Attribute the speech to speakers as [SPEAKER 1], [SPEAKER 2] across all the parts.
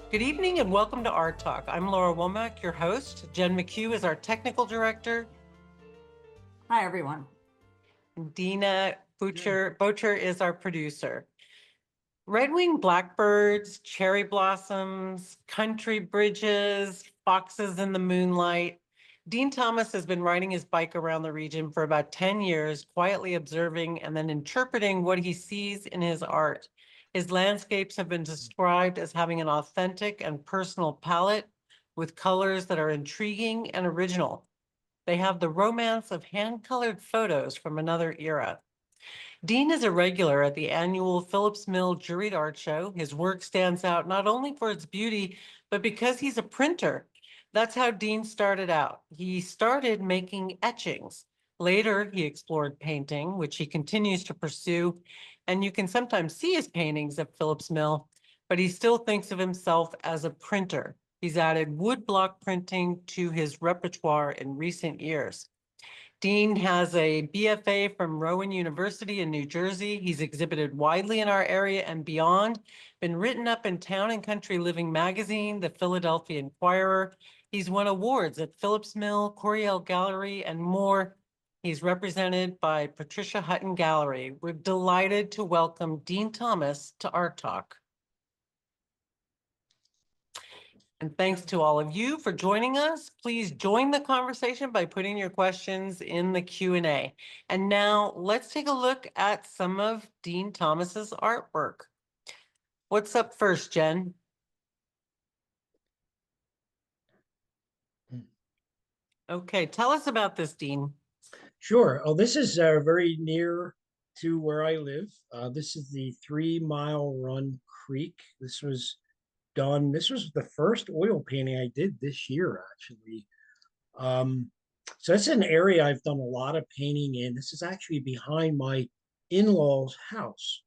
[SPEAKER 1] Good evening and welcome to Art Talk. I'm Laura Womack, your host. Jen McHugh is our technical director.
[SPEAKER 2] Hi, everyone.
[SPEAKER 1] Dina Bocher is our producer. Red-winged blackbirds, cherry blossoms, country bridges, foxes in the moonlight. Dean Thomas has been riding his bike around the region for about 10 years, quietly observing and then interpreting what he sees in his art. His landscapes have been described as having an authentic and personal palette with colors that are intriguing and original. They have the romance of hand-colored photos from another era. Dean is a regular at the annual Phillips Mill Juried Art Show. His work stands out not only for its beauty, but because he's a printer. That's how Dean started out. He started making etchings. Later, he explored painting, which he continues to pursue, and you can sometimes see his paintings at Phillips Mill, but he still thinks of himself as a printer. He's added woodblock printing to his repertoire in recent years. Dean has a BFA from Rowan University in New Jersey. He's exhibited widely in our area and beyond, been written up in Town and Country Living magazine, the Philadelphia Inquirer. He's won awards at Phillips Mill, Coriel Gallery, and more. He's represented by Patricia Hutton Gallery. We're delighted to welcome Dean Thomas to Art Talk. And thanks to all of you for joining us. Please join the conversation by putting your questions in the Q&A. And now let's take a look at some of Dean Thomas's artwork. What's up first, Jen? Okay, tell us about this, Dean.
[SPEAKER 3] Sure. Oh, this is very near to where I live. This is the 3 Mile Run Creek. This was the first oil painting I did this year, actually. So it's an area I've done a lot of painting in. This is actually behind my in-laws' house.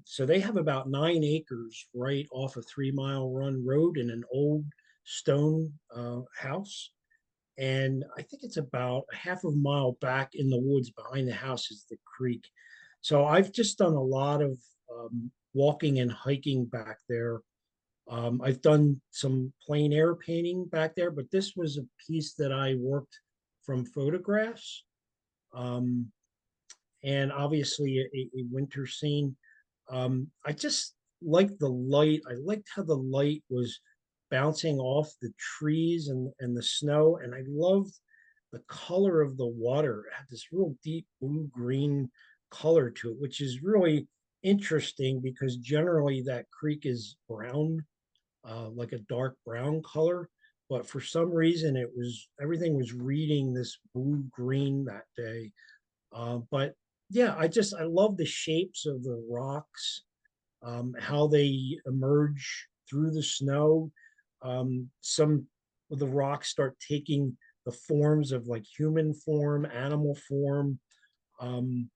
[SPEAKER 3] So they have about 9 acres right off a 3 Mile Run road in an old stone house. And I think it's about a half a mile back in the woods behind the house is the creek. So I've just done a lot of walking and hiking back there. I've done some plein air painting back there, but this was a piece that I worked from photographs. Um, and obviously a winter scene. I just liked the light. I liked how the light was bouncing off the trees and the snow. And I loved the color of the water. It had this real deep blue green color to it, which is really interesting because generally that creek is brown, like a dark brown color. But for some reason, everything was reading this blue green that day. But yeah, I love the shapes of the rocks, how they emerge through the snow. Some of the rocks start taking the forms of like human form, animal form. Um,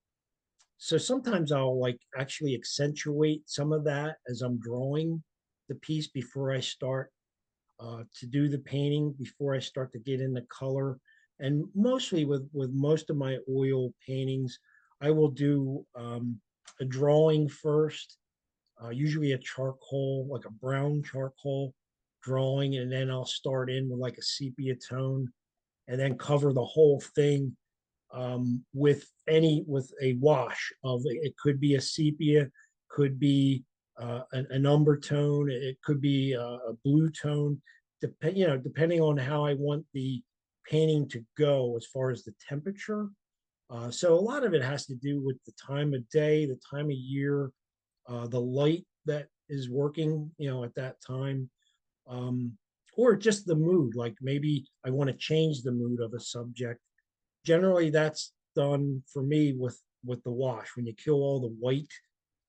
[SPEAKER 3] so sometimes I'll like actually accentuate some of that as I'm drawing the piece before I start to do the painting, before I start to get into color. And mostly with most of my oil paintings, I will do a drawing first, usually a charcoal, like a brown charcoal drawing, and then I'll start in with like a sepia tone, and then cover the whole thing with a wash of it. Could be a sepia, could be an umber tone, it could be a blue tone, depending on how I want the painting to go as far as the temperature. So a lot of it has to do with the time of day, the time of year, the light that is working, at that time, or just the mood. Like maybe I want to change the mood of a subject. Generally, that's done for me with the wash. When you kill all the white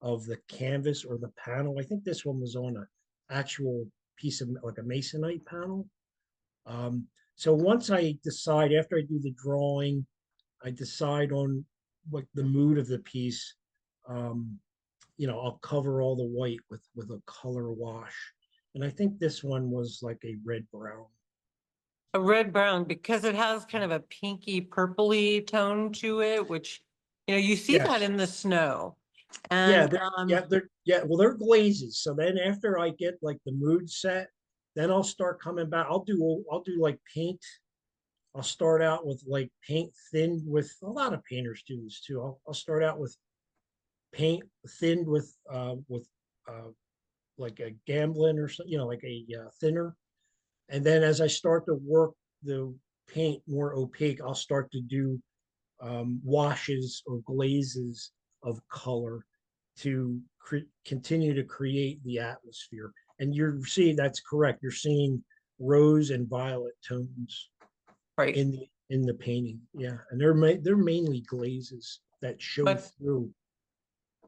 [SPEAKER 3] of the canvas or the panel, I think this one was on an actual piece of like a masonite panel. So once I decide, after I do the drawing, I decide on what the mood of the piece. Um, I'll cover all the white with a color wash. And I think this one was like a red brown.
[SPEAKER 1] A red brown, because it has kind of a pinky purpley tone to it, which, you see that
[SPEAKER 3] Yes.
[SPEAKER 1] in the snow.
[SPEAKER 3] Yeah,
[SPEAKER 1] And
[SPEAKER 3] well, they're glazes. So then after I get like the mood set, then I'll start coming back. I'll do like paint. I'll start out with like paint thinned with a lot of painters do this too. I'll start out with paint thinned with uh like a gamblin or something, like a thinner. And then as I start to work the paint more opaque, I'll start to do washes or glazes of color to continue to create the atmosphere. And you're seeing that's correct. You're seeing rose and violet tones
[SPEAKER 1] right,
[SPEAKER 3] in the painting. Yeah, and they're mainly glazes that show
[SPEAKER 1] but
[SPEAKER 3] through.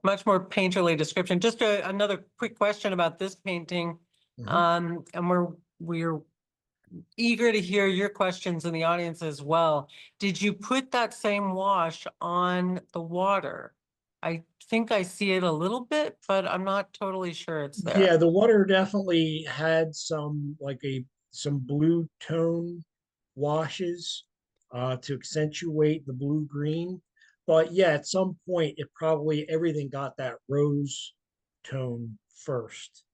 [SPEAKER 1] much more painterly description. Just another quick question about this painting.
[SPEAKER 3] Mhm.
[SPEAKER 1] And we're eager to hear your questions in the audience as well. Did you put that same wash on the water? I think I see it a little bit, but I'm not totally sure it's there.
[SPEAKER 3] Yeah, the water definitely had some blue tone washes to accentuate the blue green. But yeah, at some point it probably everything got that rose tone first.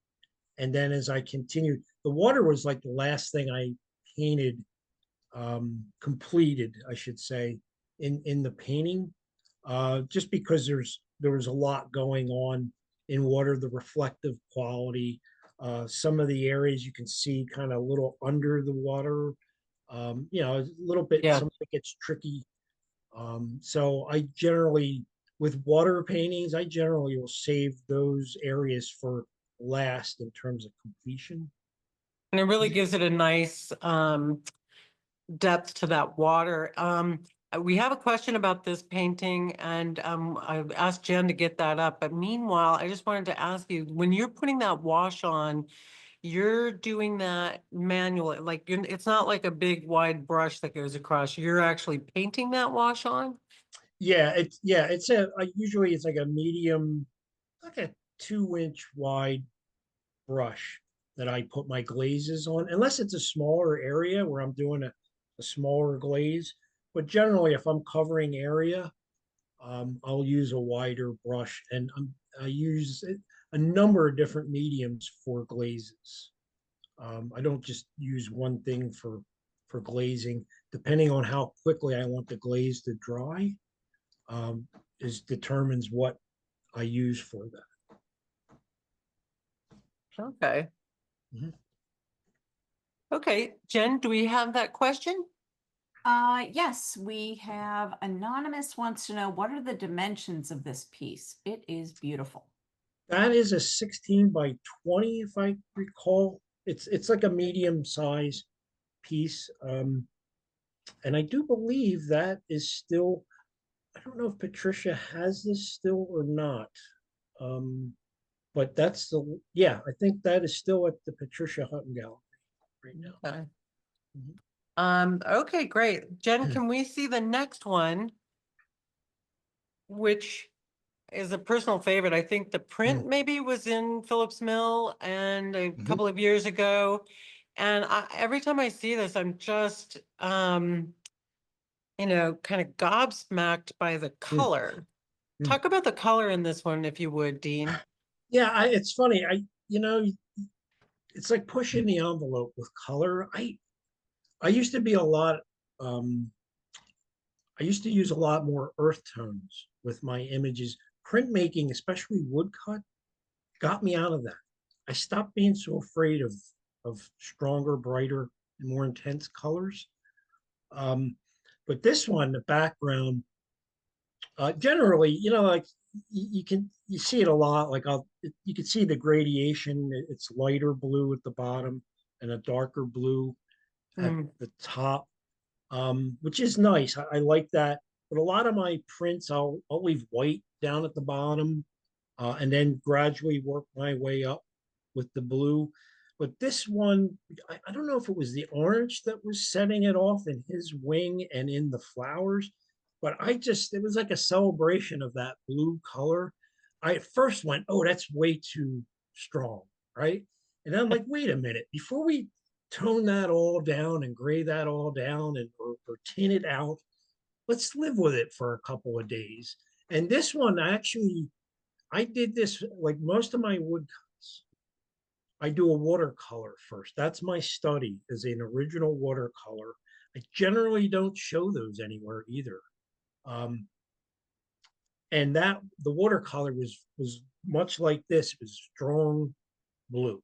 [SPEAKER 3] And then as I continued, the water was like the last thing I painted, completed, I should say, in the painting, just because there was a lot going on in water, the reflective quality, some of the areas you can see kind of a little under the water, a little bit,
[SPEAKER 1] Yeah.
[SPEAKER 3] some of it gets tricky. So with water paintings, I generally will save those areas for last in terms of completion.
[SPEAKER 1] And it really gives it a nice depth to that water. We have a question about this painting, and I've asked Jen to get that up. But meanwhile, I just wanted to ask you, when you're putting that wash on, you're doing that manually, like it's not like a big wide brush that goes across. You're actually painting that wash on?
[SPEAKER 3] Usually it's like a medium, like a 2 inch wide brush that I put my glazes on, unless it's a smaller area where I'm doing a smaller glaze. But generally, if I'm covering area, I'll use a wider brush, and I use a number of different mediums for glazes. I don't just use one thing for glazing. Depending on how quickly I want the glaze to dry, is determines what I use for that.
[SPEAKER 1] Okay.
[SPEAKER 3] Mhm.
[SPEAKER 1] Okay, Jen, do we have that question?
[SPEAKER 2] Yes, we have Anonymous wants to know, what are the dimensions of this piece? It is beautiful.
[SPEAKER 3] That is a 16 by 20, if I recall. It's like a medium size piece. And I do believe that is still, I don't know if Patricia has this still or not. Um, but yeah, I think that is still at the Patricia Hutton Gallery right now.
[SPEAKER 1] Okay.
[SPEAKER 3] Mhm.
[SPEAKER 1] Okay, great. Jen, can we see the next one, which is a personal favorite? I think the print maybe was in Phillips Mill and a
[SPEAKER 3] Mhm.
[SPEAKER 1] couple of years ago. And every time I see this, I'm just, kind of gobsmacked by the color.
[SPEAKER 3] Mm.
[SPEAKER 1] Talk about the color in this one, if you would, Dean.
[SPEAKER 3] Yeah, it's funny. It's like pushing the envelope with color. I used to be a lot. Um, I used to use a lot more earth tones with my images. Printmaking, especially woodcut, got me out of that. I stopped being so afraid of stronger, brighter, and more intense colors. Um, but this one, the background, generally, like you see it a lot. You can see the gradation. It's lighter blue at the bottom and a darker blue at
[SPEAKER 1] Mm,
[SPEAKER 3] the top, which is nice. I like that. But a lot of my prints, I'll leave white down at the bottom, and then gradually work my way up with the blue. But this one, I don't know if it was the orange that was setting it off in his wing and in the flowers, but it was like a celebration of that blue color. I at first went, oh, that's way too strong, right? And then I'm like, wait a minute, before we tone that all down and gray that all down or tint it out, let's live with it for a couple of days. And this one actually, I did this like most of my woodcuts. I do a watercolor first. That's my study is an original watercolor. I generally don't show those anywhere either. Um, and that the watercolor was much like this. It was strong blue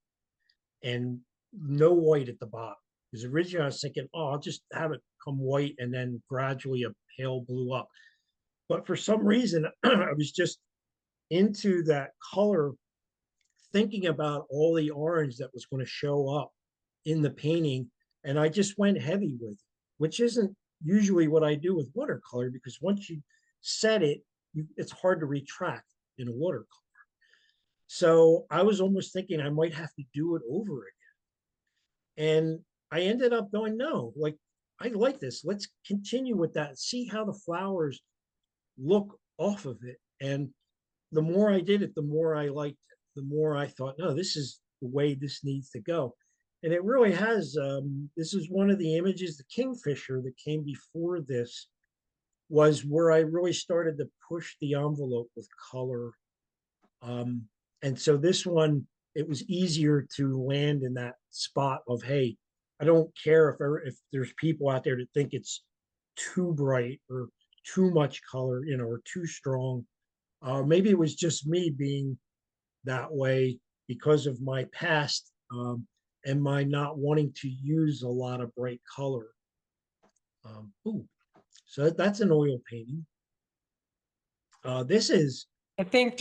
[SPEAKER 3] and no white at the bottom. Because originally I was thinking, oh, I'll just have it come white and then gradually a pale blue up. But for some reason, I was just into that color, thinking about all the orange that was going to show up in the painting. And I just went heavy with it, which isn't usually what I do with watercolor, because once you set it, it's hard to retract in a watercolor. So I was almost thinking I might have to do it over again. And I ended up going, no, like, I like this. Let's continue with that. See how the flowers look off of it. And the more I did it, the more I liked it. The more I thought, no, this is the way this needs to go. And it really has. This is one of the images, the Kingfisher that came before this, was where I really started to push the envelope with color. And so this one, it was easier to land in that spot of, hey, I don't care if there's people out there that think it's too bright or too much color, or too strong. Maybe it was just me being that way because of my past, and my not wanting to use a lot of bright color. Ooh, so that's an oil painting. This is
[SPEAKER 1] I think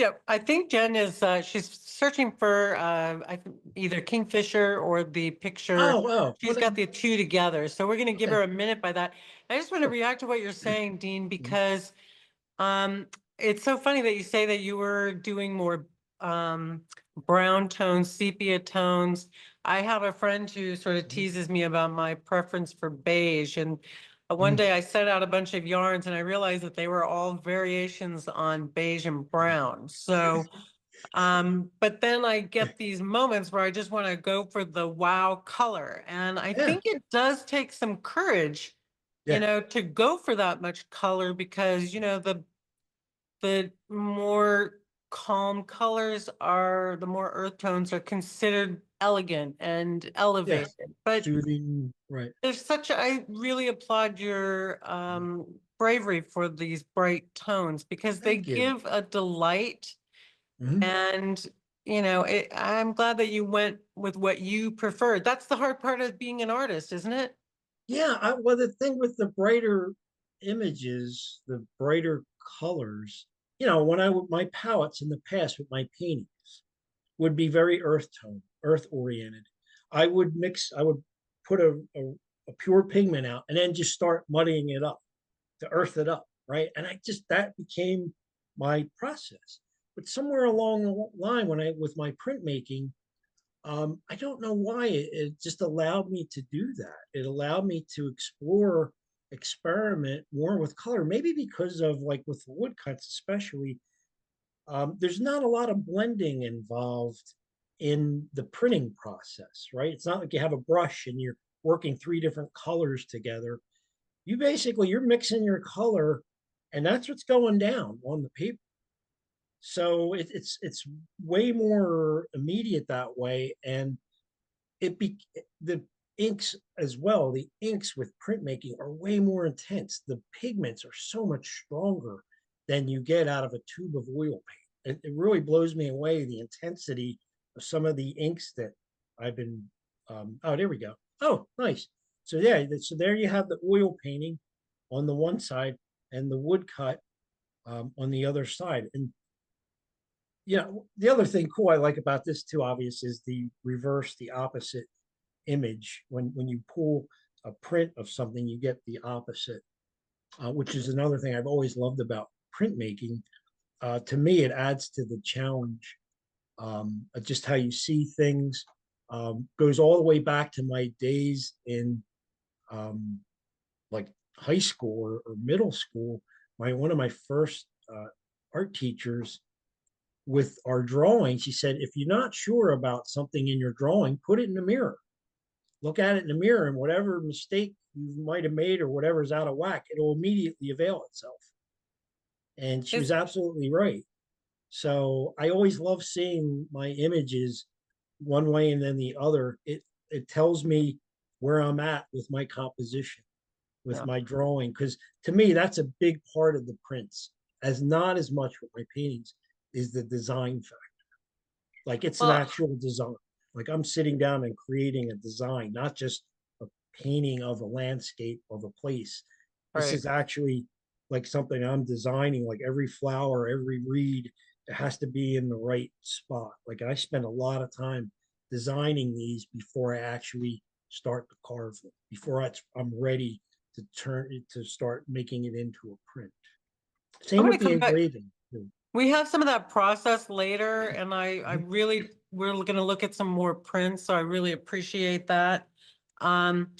[SPEAKER 1] Jen is she's searching for either Kingfisher or the picture. She's got the two together. So we're going to give her a minute by that. I just want to react to what you're saying, Dean, because it's so funny that you say that you were doing more brown tones, sepia tones. I have a friend who sort of teases me about my preference for beige, and one day I set out a bunch of yarns and I realized that they were all variations on beige and brown. So, but then I get these moments where I just want to go for the wow color. And I think it does take some courage, to go for that much color, because, the more calm colors are, the more earth tones are considered elegant and elevated. But
[SPEAKER 3] soothing, right?
[SPEAKER 1] there's I really applaud your bravery for these bright tones, because they give a delight. And, I'm glad that you went with what you preferred. That's the hard part of being an artist, isn't it?
[SPEAKER 3] Yeah, well, the thing with the brighter images, the brighter colors, when my palettes in the past with my paintings would be very earth tone, earth oriented. I would put a pure pigment out and then just start muddying it up to earth it up, right? And that became my process. But somewhere along the line, with my printmaking, I don't know why it just allowed me to do that. It allowed me to experiment more with color. Maybe because of, like, with woodcuts, especially, there's not a lot of blending involved in the printing process, right? It's not like you have a brush and you're working three different colors together. You're mixing your color, and that's what's going down on the paper. So it's way more immediate that way, and the inks as well. The inks with printmaking are way more intense. The pigments are so much stronger than you get out of a tube of oil paint. It really blows me away, the intensity of some of the inks that I've been. Oh, there we go. Oh, nice. So yeah, so there you have the oil painting on the one side and the woodcut on the other side. And the other thing cool I like about this too, obviously, is the opposite image. When you pull a print of something, you get the opposite, which is another thing I've always loved about printmaking. To me, it adds to the challenge. Just how you see things goes all the way back to my days in like high school or middle school. One of my first art teachers, with our drawing, she said, if you're not sure about something in your drawing, put it in the mirror. Look at it in the mirror, and whatever mistake you might have made or whatever's out of whack, it'll immediately avail itself. And she was absolutely right. So I always love seeing my images one way and then the other. It tells me where I'm at with my composition, with
[SPEAKER 1] Yeah.
[SPEAKER 3] my drawing, because to me that's a big part of the prints, as not as much with my paintings, is the design factor. Like it's an
[SPEAKER 1] Well,
[SPEAKER 3] actual design. Like I'm sitting down and creating a design, not just a painting of a landscape of a place. This
[SPEAKER 1] right.
[SPEAKER 3] is actually like something I'm designing, like every flower, every reed, it has to be in the right spot. Like I spend a lot of time designing these before I actually start to carve them, before I'm ready to turn it to start making it into a print.
[SPEAKER 1] I'm
[SPEAKER 3] Same
[SPEAKER 1] gonna
[SPEAKER 3] with the
[SPEAKER 1] come back.
[SPEAKER 3] engraving. Too.
[SPEAKER 1] We have some of that process later, and I really, we're gonna look at some more prints, so I really appreciate that. Um,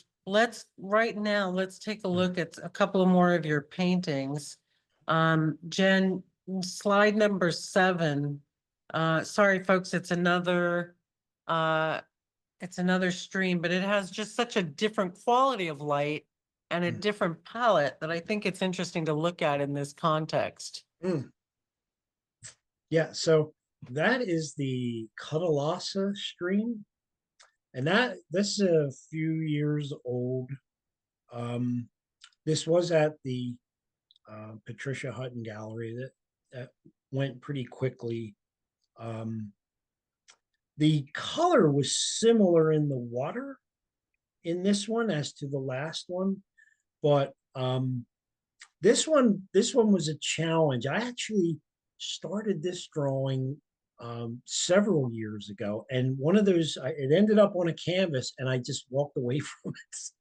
[SPEAKER 1] right now, let's take a look at a couple of more of your paintings. Jen, slide number 7. Sorry, folks, it's another stream, but it has just such a different quality of light and a different palette that I think it's interesting to look at in this context.
[SPEAKER 3] Mm. Yeah, so that is the Cutalasa stream, and this is a few years old. Um, this was at the Patricia Hutton Gallery that went pretty quickly. Um, the color was similar in the water in this one as to the last one, but this one was a challenge. I actually started this drawing several years ago, and one of those it ended up on a canvas, and I just walked away from it.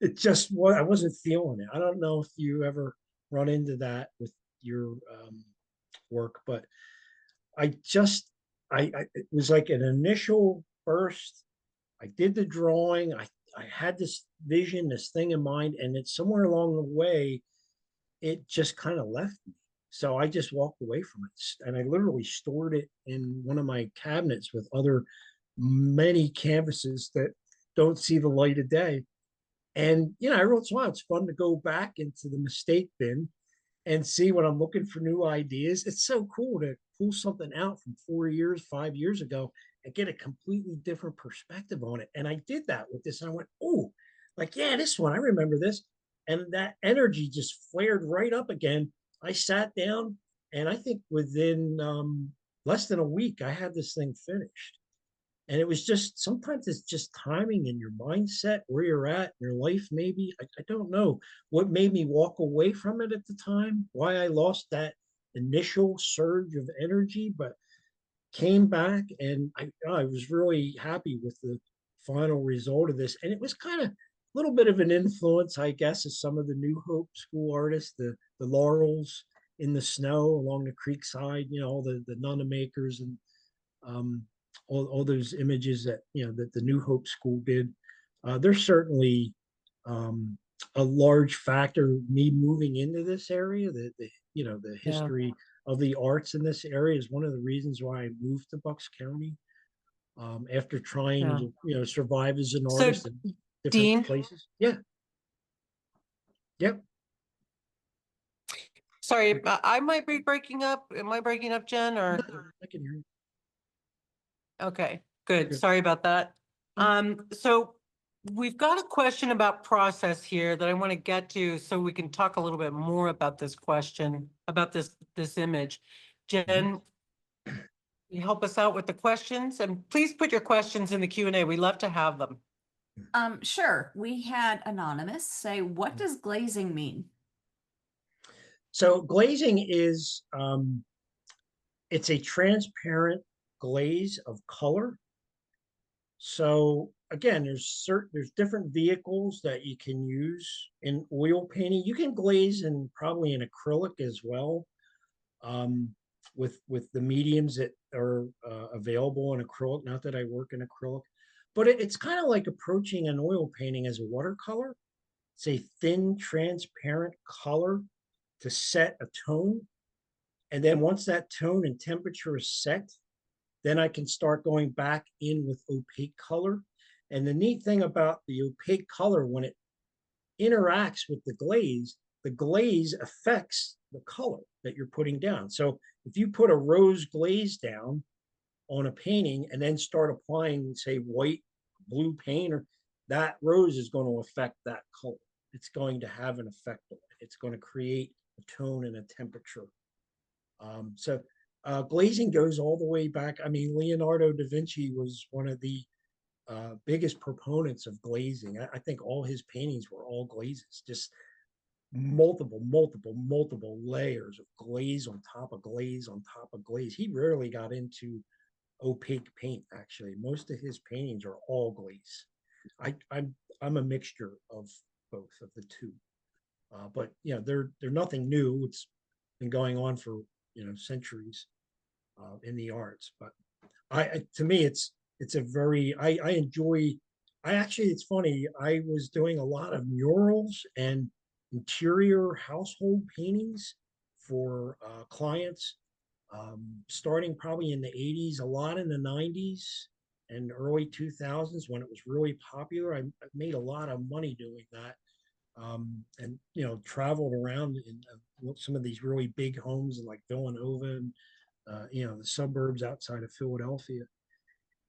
[SPEAKER 3] It just was I wasn't feeling it. I don't know if you ever run into that with your work, but I just I it was like an initial burst. I did the drawing. I had this vision, this thing in mind, and it's somewhere along the way it just kind of left me. So I just walked away from it. And I literally stored it in one of my cabinets with other many canvases that don't see the light of day. And, every once in a while, it's fun to go back into the mistake bin and see when I'm looking for new ideas. It's so cool to pull something out from 4 years, 5 years ago and get a completely different perspective on it. And I did that with this. And I went, oh, like, yeah, this one, I remember this. And that energy just flared right up again. I sat down, and I think within less than a week, I had this thing finished. And it was just sometimes it's just timing and your mindset, where you're at in your life, maybe. I don't know what made me walk away from it at the time, why I lost that initial surge of energy, but came back, and I was really happy with the final result of this. And it was kind of a little bit of an influence, I guess, of some of the New Hope school artists, the laurels in the snow along the creek side, all the Nunna makers and um, all those images that that the New Hope School did. They're certainly a large factor. Me moving into this area, the
[SPEAKER 1] Yeah.
[SPEAKER 3] history of the arts in this area is one of the reasons why I moved to Bucks County. After trying
[SPEAKER 1] Yeah.
[SPEAKER 3] to survive as an
[SPEAKER 1] So,
[SPEAKER 3] artist in different
[SPEAKER 1] Dean,
[SPEAKER 3] places. Yeah. Yep.
[SPEAKER 1] sorry, I might be breaking up. Am I breaking up, Jen, or?
[SPEAKER 3] I can hear you.
[SPEAKER 1] Okay, good.
[SPEAKER 3] Good.
[SPEAKER 1] Sorry about that. So we've got a question about process here that I want to get to so we can talk a little bit more about this question, about this image. Jen, you help us out with the questions, and please put your questions in the Q&A. We love to have them.
[SPEAKER 2] Sure. We had Anonymous say, what does glazing mean?
[SPEAKER 3] So glazing is it's a transparent glaze of color. So again, there's different vehicles that you can use in oil painting. You can glaze in probably in acrylic as well, with the mediums that are available in acrylic. Not that I work in acrylic, but it's kind of like approaching an oil painting as a watercolor. It's a thin, transparent color to set a tone. And then once that tone and temperature is set, then I can start going back in with opaque color. And the neat thing about the opaque color, when it interacts with the glaze affects the color that you're putting down. So if you put a rose glaze down on a painting and then start applying, say, white, blue paint, or that rose is going to affect that color. It's going to have an effect on it. It's going to create a tone and a temperature. Glazing goes all the way back. I mean, Leonardo da Vinci was one of the biggest proponents of glazing. I think all his paintings were all glazes, just multiple layers of glaze on top of glaze on top of glaze. He rarely got into opaque paint. Actually, most of his paintings are all glaze. I'm a mixture of both of the two, but you know, they're nothing new. It's been going on for, you know, centuries in the arts. But to me, it's a very, I enjoy. I actually, it's funny. I was doing a lot of murals and interior household paintings for clients, starting probably in the 80s, a lot in the 90s and early 2000s when it was really popular. I made a lot of money doing that, and you know, traveled around in some of these really big homes in like Villanova and you know, the suburbs outside of Philadelphia.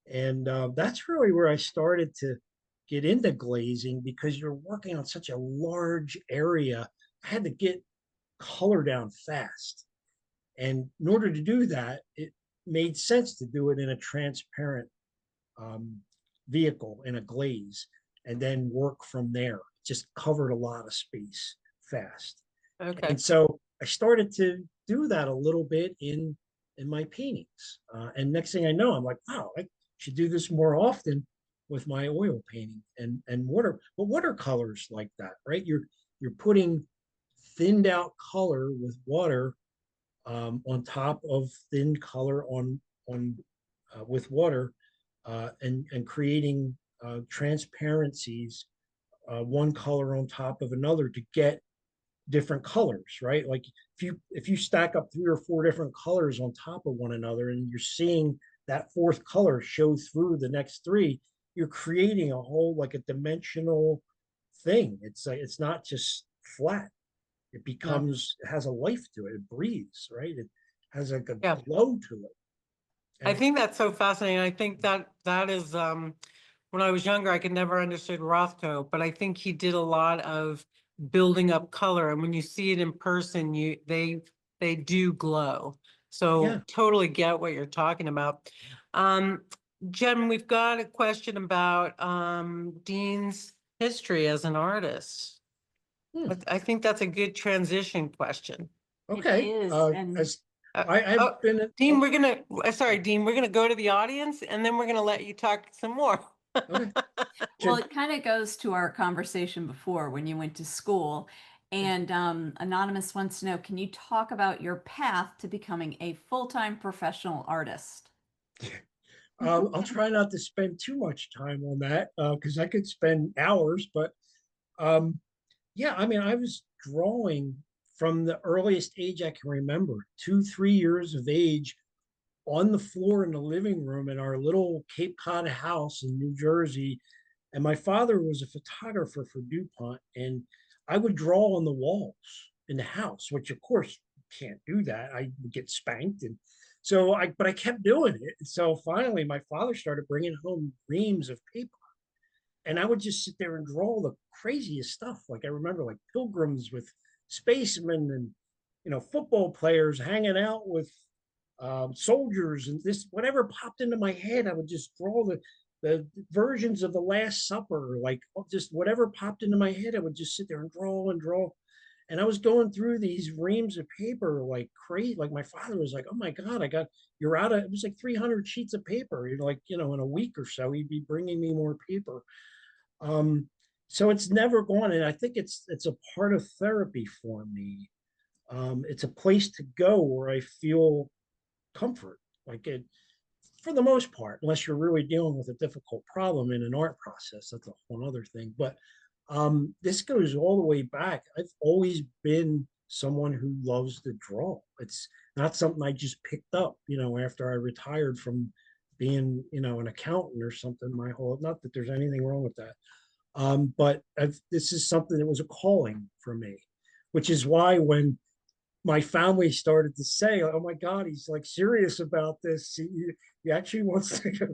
[SPEAKER 3] And that's really where I started to get into glazing, because you're working on such a large area. I had to get color down fast. And in order to do that, it made sense to do it in a transparent vehicle, in a glaze, and then work from there. Just covered a lot of space fast.
[SPEAKER 1] Okay.
[SPEAKER 3] And so I started to do that a little bit in my paintings. And next thing I know, I'm like, wow, I should do this more often with my oil painting and water. But watercolors like that, right? You're putting thinned out color with water on top of thin color on with water, and creating transparencies, one color on top of another to get different colors, right? Like if you stack up 3 or 4 different colors on top of one another, and you're seeing that fourth color show through the next 3, you're creating a whole, like a dimensional thing. It's like, it's not just flat. It becomes, it has a life to it. It breathes, right? It has like a
[SPEAKER 1] Yeah.
[SPEAKER 3] glow to it.
[SPEAKER 1] I
[SPEAKER 3] And
[SPEAKER 1] think that's so fascinating. I think that is, when I was younger, I could never understood Rothko, but I think he did a lot of building up color. And when you see it in person, they do glow. So
[SPEAKER 3] yeah,
[SPEAKER 1] totally get what you're talking about. Jen, we've got a question about Dean's history as an artist.
[SPEAKER 3] Hmm.
[SPEAKER 1] I think that's a good transition question.
[SPEAKER 3] okay.
[SPEAKER 2] is, and-
[SPEAKER 3] As
[SPEAKER 1] Uh,
[SPEAKER 3] I've
[SPEAKER 1] oh,
[SPEAKER 3] been,
[SPEAKER 1] Dean, we're gonna, sorry, Dean, we're gonna go to the audience and then we're gonna let you talk some more.
[SPEAKER 3] okay.
[SPEAKER 2] Well, it kind of goes to our conversation before when you went to school. And Anonymous wants to know, can you talk about your path to becoming a full-time professional artist?
[SPEAKER 3] I'll try not to spend too much time on that, because I could spend hours. But yeah, I mean, I was drawing from the earliest age I can remember, 2, 3 years of age, on the floor in the living room in our little Cape Cod house in New Jersey. And my father was a photographer for DuPont, and I would draw on the walls in the house, which of course you can't do that. I would get spanked. And so but I kept doing it. And so finally my father started bringing home reams of paper, and I would just sit there and draw the craziest stuff. Like I remember like pilgrims with spacemen, and, you know, football players hanging out with soldiers, and this, whatever popped into my head, I would just draw the versions of the Last Supper, like just whatever popped into my head, I would just sit there and draw and draw. And I was going through these reams of paper like crazy. Like my father was like, "Oh my God, you're out of." It was like 300 sheets of paper. You're like, you know, in a week or so, he'd be bringing me more paper. Um, so it's never gone, and I think it's a part of therapy for me. It's a place to go where I feel comfort, like it, for the most part, unless you're really dealing with a difficult problem in an art process. That's a whole other thing. But this goes all the way back. I've always been someone who loves to draw. It's not something I just picked up, you know, after I retired from being, you know, an accountant or something. My whole, not that there's anything wrong with that, but this is something that was a calling for me, which is why when my family started to say, "Oh my God, he's like serious about this. He actually wants to go."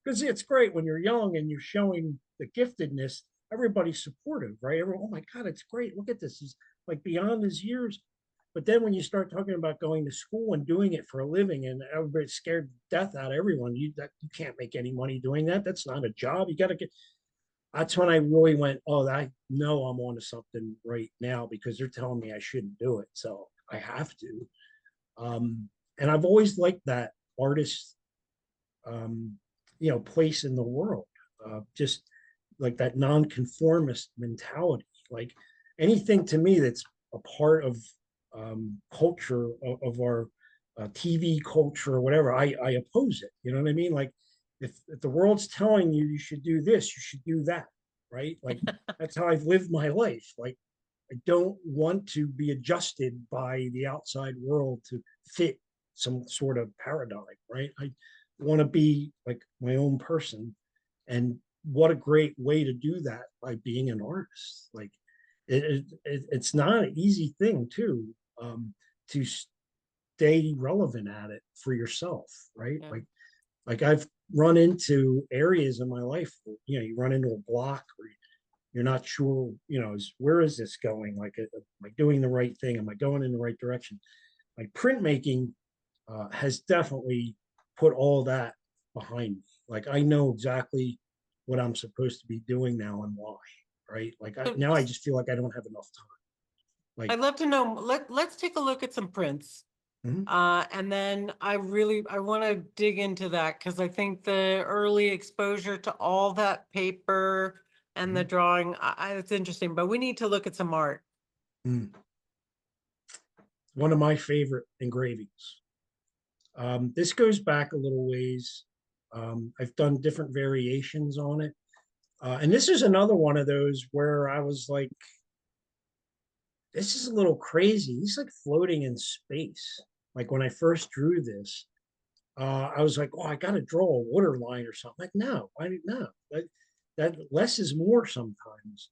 [SPEAKER 3] Because it's great when you're young and you're showing the giftedness. Everybody's supportive, right? Everyone, oh my God, it's great. Look at this. He's like beyond his years. But then when you start talking about going to school and doing it for a living, and everybody's scared to death out of everyone, you can't make any money doing that. That's not a job. You got to get. That's when I really went, oh, I know I'm onto something right now because they're telling me I shouldn't do it, so I have to. And I've always liked that artist, place in the world. Just like that nonconformist mentality. Like anything to me that's a part of culture of our TV culture or whatever, I oppose it. You know what I mean? Like if the world's telling you you should do this, you should do that, right? Like that's how I've lived my life. Like I don't want to be adjusted by the outside world to fit some sort of paradigm, right? I want to be like my own person. And what a great way to do that by being an artist. Like it's not an easy thing too, to stay relevant at it for yourself, right?
[SPEAKER 1] Yeah.
[SPEAKER 3] Like I've run into areas in my life where, you run into a block or you're not sure, where is this going? Like, am I doing the right thing? Am I going in the right direction? Like printmaking has definitely put all that behind me. Like I know exactly what I'm supposed to be doing now and why, right? Like now I just feel like I don't have enough time. Like,
[SPEAKER 1] I'd love to know, let's take a look at some prints.
[SPEAKER 3] mhm.
[SPEAKER 1] And then I want to dig into that because I think the early exposure to all that paper and the drawing, it's interesting, but we need to look at some art.
[SPEAKER 3] One of my favorite engravings. This goes back a little ways. I've done different variations on it. And this is another one of those where I was like, this is a little crazy. He's like floating in space. Like when I first drew this, I was like, oh, I got to draw a water line or something. Like, no, no. That less is more sometimes.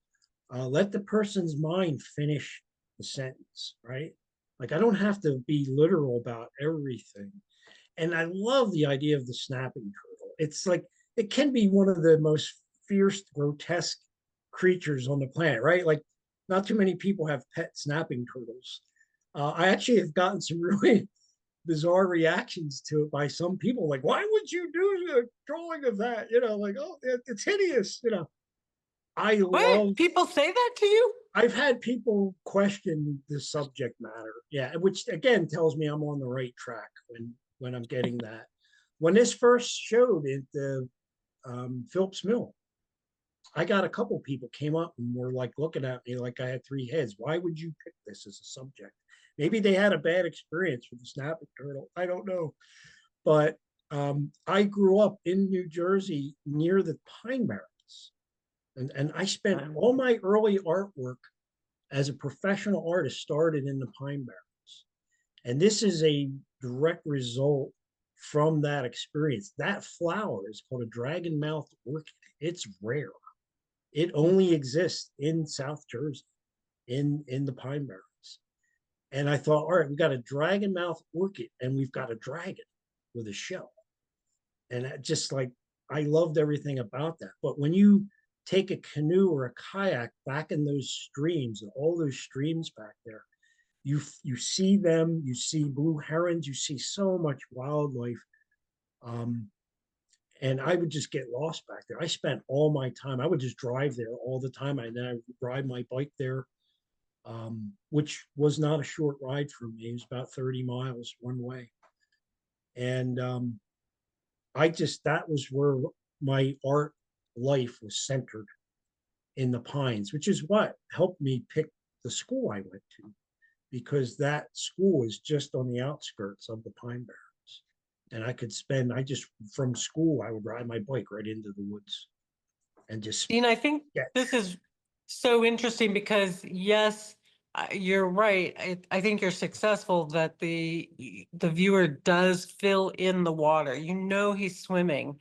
[SPEAKER 3] Let the person's mind finish the sentence, right? Like I don't have to be literal about everything. And I love the idea of the snapping turtle. It's like it can be one of the most fierce, grotesque creatures on the planet, right? Like not too many people have pet snapping turtles. I actually have gotten some really bizarre reactions to it by some people. Like, why would you do a drawing of that? Like, oh, it's hideous. I love.
[SPEAKER 1] What? People say that to you?
[SPEAKER 3] I've had people question the subject matter. Yeah, which again tells me I'm on the right track when I'm getting that. When this first showed at the Phillips Mill, I got a couple people came up and were like looking at me like I had three heads. Why would you pick this as a subject? Maybe they had a bad experience with the snapping turtle. I don't know. But I grew up in New Jersey near the Pine Barrens. And I spent all my early artwork as a professional artist started in the Pine Barrens. And this is a direct result from that experience. That flower is called a dragon mouth orchid. It's rare. It only exists in South Jersey, in the Pine Barrens. And I thought, all right, we got a dragon mouth orchid and we've got a dragon with a shell. And just like, I loved everything about that. But when you take a canoe or a kayak back in those streams and all those streams back there, you see them, you see blue herons, you see so much wildlife. And I would just get lost back there. I spent all my time, I would just drive there all the time. And then I would ride my bike there, which was not a short ride for me. It was about 30 miles one way. And that was where my art life was centered, in the Pines, which is what helped me pick the school I went to, because that school is just on the outskirts of the Pine Barrens. And from school, I would ride my bike right into the woods and just.
[SPEAKER 1] Dean, I think this is so interesting because yes, you're right. I think you're successful that the viewer does fill in the water. He's swimming.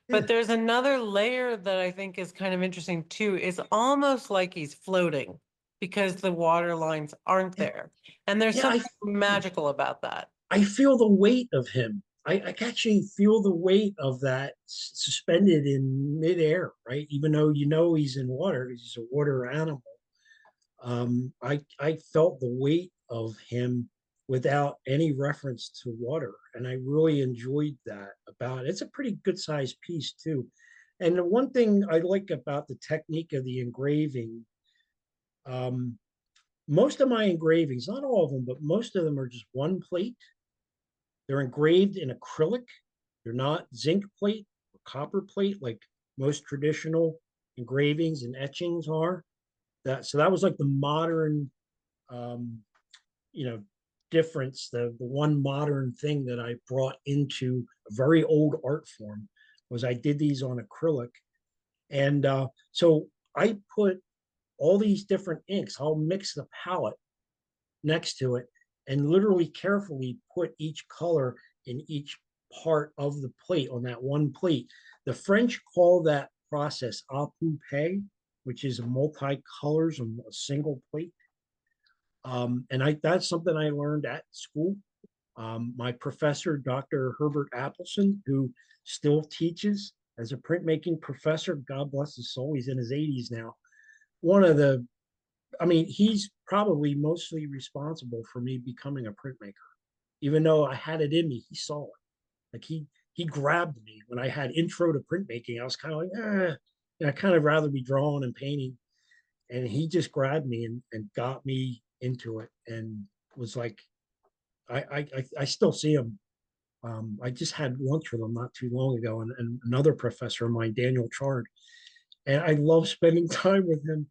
[SPEAKER 1] But there's another layer that I think is kind of interesting too. It's almost like he's floating. because the water lines aren't
[SPEAKER 3] Yeah.
[SPEAKER 1] there. And there's
[SPEAKER 3] Yeah,
[SPEAKER 1] something magical about that.
[SPEAKER 3] I feel the weight of him. I actually feel the weight of that suspended in midair, right? Even though you know he's in water, he's a water animal. I felt the weight of him without any reference to water, and I really enjoyed that about it. It's a pretty good sized piece too. And the one thing I like about the technique of the engraving, um, most of my engravings, not all of them, but most of them are just one plate. They're engraved in acrylic. They're not zinc plate or copper plate like most traditional engravings and etchings are. That was like the modern, um, you know, difference. The one modern thing that I brought into a very old art form was I did these on acrylic, and so I put all these different inks. I'll mix the palette next to it and literally carefully put each color in each part of the plate on that one plate. The French call that process à which is multi-colors on a single plate. And that's something I learned at school. My professor, Dr. Herbert Appleson, who still teaches as a printmaking professor, God bless his soul, he's in his 80s now. He's probably mostly responsible for me becoming a printmaker. Even though I had it in me, he saw it. Like he grabbed me when I had intro to printmaking. I was kind of like, I kind of rather be drawing and painting. And he just grabbed me and got me into it and was like, I still see him. I just had lunch with him not too long ago, and another professor of mine, Daniel Chard. And I love spending time with him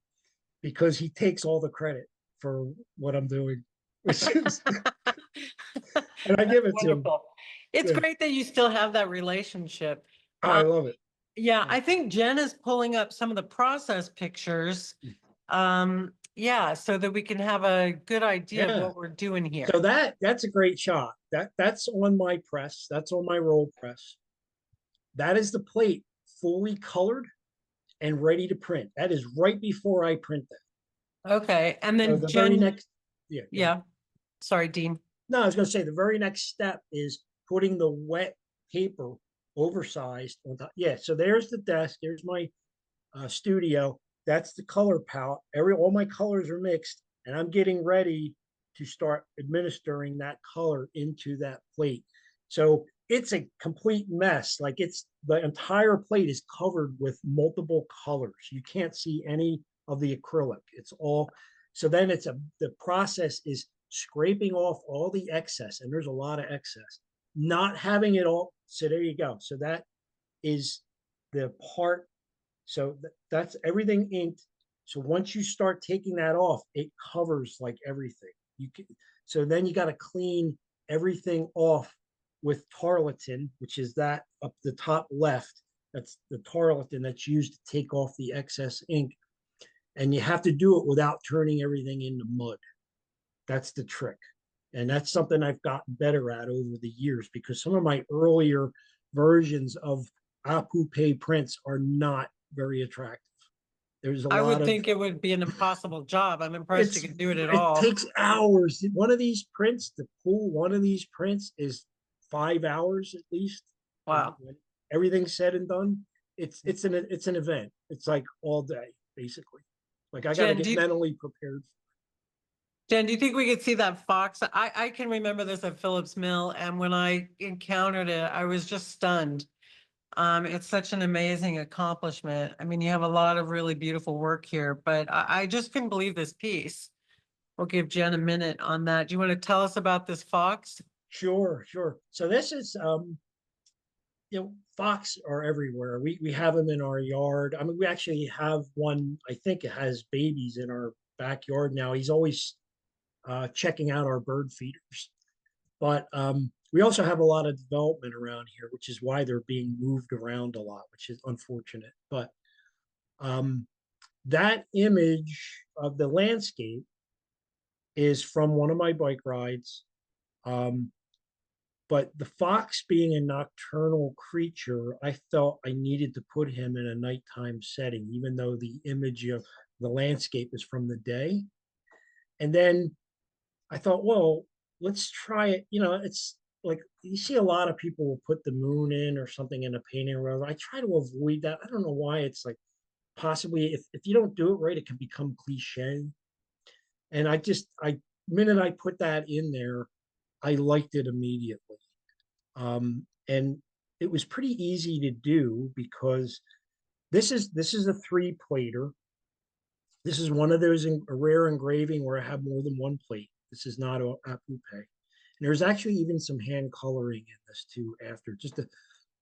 [SPEAKER 3] because he takes all the credit for what I'm doing. And I give it to him.
[SPEAKER 1] Wonderful. It's
[SPEAKER 3] Yeah.
[SPEAKER 1] great that you still have that relationship.
[SPEAKER 3] I love it.
[SPEAKER 1] Yeah, I think Jen is pulling up some of the process pictures. Yeah, so that we can have a good idea of
[SPEAKER 3] Yeah.
[SPEAKER 1] what we're doing here.
[SPEAKER 3] So that's a great shot. That's on my press. That's on my roll press. That is the plate fully colored and ready to print. That is right before I print that.
[SPEAKER 1] Okay, and
[SPEAKER 3] So
[SPEAKER 1] then
[SPEAKER 3] the
[SPEAKER 1] Jen,
[SPEAKER 3] very next,
[SPEAKER 1] yeah, sorry, Dean.
[SPEAKER 3] No, I was going to say the very next step is putting the wet paper oversized on top. Yeah, so there's the desk. There's my studio. That's the color palette. All my colors are mixed, and I'm getting ready to start administering that color into that plate. So it's a complete mess. Like the entire plate is covered with multiple colors. You can't see any of the acrylic. It's all. So then the process is scraping off all the excess, and there's a lot of excess. Not having it all. So there you go. So that is the part. So that's everything inked. So once you start taking that off, it covers like everything. So then you got to clean everything off with tarlatan, which is that up the top left. That's the tarlatan that's used to take off the excess ink. And you have to do it without turning everything into mud. That's the trick. And that's something I've gotten better at over the years because some of my earlier versions of à prints are not very attractive. There's a
[SPEAKER 1] I
[SPEAKER 3] lot
[SPEAKER 1] would
[SPEAKER 3] of
[SPEAKER 1] think it would be an impossible job. I'm impressed you can do it at
[SPEAKER 3] it
[SPEAKER 1] all.
[SPEAKER 3] takes hours. One of these prints, to pull one of these prints is 5 hours at least.
[SPEAKER 1] Wow.
[SPEAKER 3] When everything's said and done, it's an event. It's like all day basically. Like I got to
[SPEAKER 1] Jen,
[SPEAKER 3] get mentally prepared.
[SPEAKER 1] Jen, do you think we could see that fox? I can remember this at Phillips Mill, and when I encountered it, I was just stunned. It's such an amazing accomplishment. I mean, you have a lot of really beautiful work here, but I just couldn't believe this piece. We'll give Jen a minute on that. Do you want to tell us about this fox?
[SPEAKER 3] Sure. So this is fox are everywhere. We have them in our yard. I mean, we actually have one. I think it has babies in our backyard now. He's always checking out our bird feeders. But we also have a lot of development around here, which is why they're being moved around a lot, which is unfortunate. But that image of the landscape is from one of my bike rides. But the fox being a nocturnal creature, I felt I needed to put him in a nighttime setting, even though the image of the landscape is from the day. And then I thought, well, let's try it. You know, it's like you see a lot of people will put the moon in or something in a painting or whatever. I try to avoid that. I don't know why. It's like possibly if you don't do it right, it can become cliche. And minute I put that in there, I liked it immediately. And it was pretty easy to do because this is a three plater. This is one of those a rare engraving where I have more than one plate. This is not a coupe. And there's actually even some hand coloring in this too after, just to